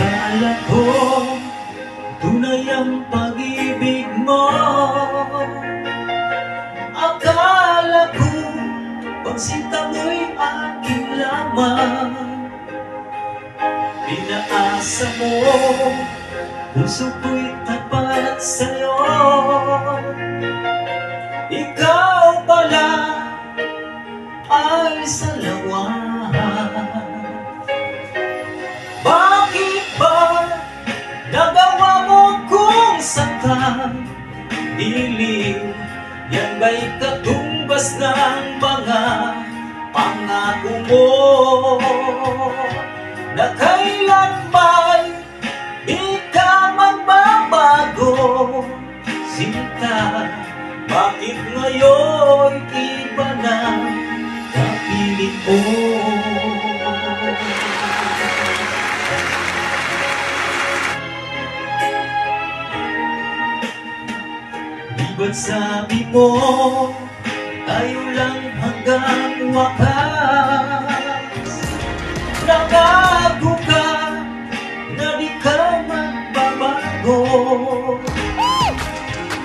Akala ko tunay ang pag-ibig mo. Akala ko pagsinta mo'y aking lamang. Pinaasa mo, puso ko'y tapat sa'yo. Ikaw pala ay salawahan. Bakit ba nagawa mo kung saktan? Dilim, yan ba'y katumbas ng mga pangako mo? Na kailan ba'y di ka magbabago? Sinta, bakit ngayon iba na kapiling mo? Ba't sabi mo, tayo lang hanggang wakas? Nangako ka na di ka magbabago.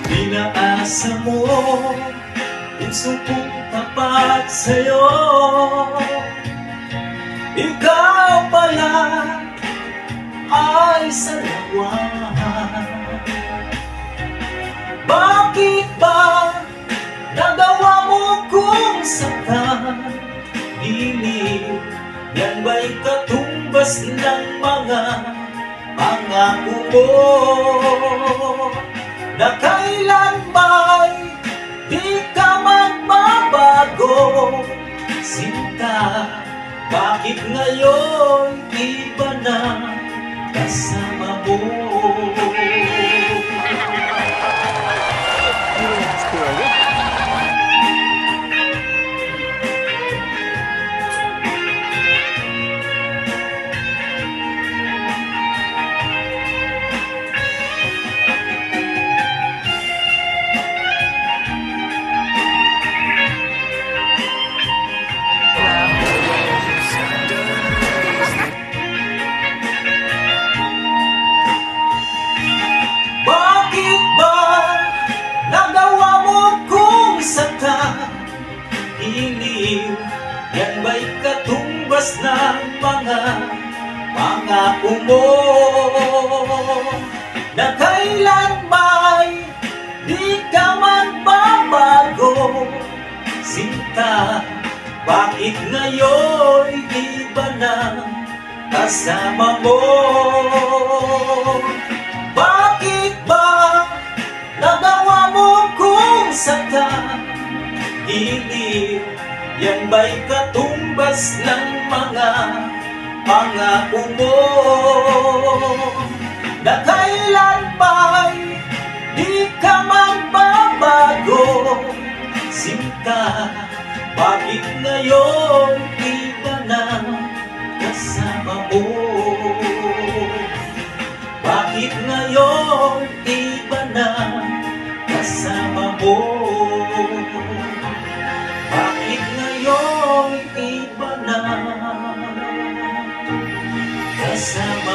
Pinaasa mo, puso kong tapat sa'yo. Ikaw pala ay salawahan. Bakit ba nagawa mo kung saktan? Dilim, yan ba'y katumbas ng mga pangako mo? Na kailan ba'y di ka magbabago? Sinta, bakit ngayon iba na kasama mo? Yan ba'y katumbas ng mga pangako mo? Na kailan ba'y di ka magbabago? Sinta, bakit ngayon iba na kasama mo? Bakit ba nagawa mo kung saktan? Hindi, yan ba'y katumbas ng mga pangako mo? Na kailan ba'y di ka magbabago? Sinta, bakit ngayon iba na kasama mo? Bakit ngayon iba na kasama mo? Bakit ngayon iba na kasama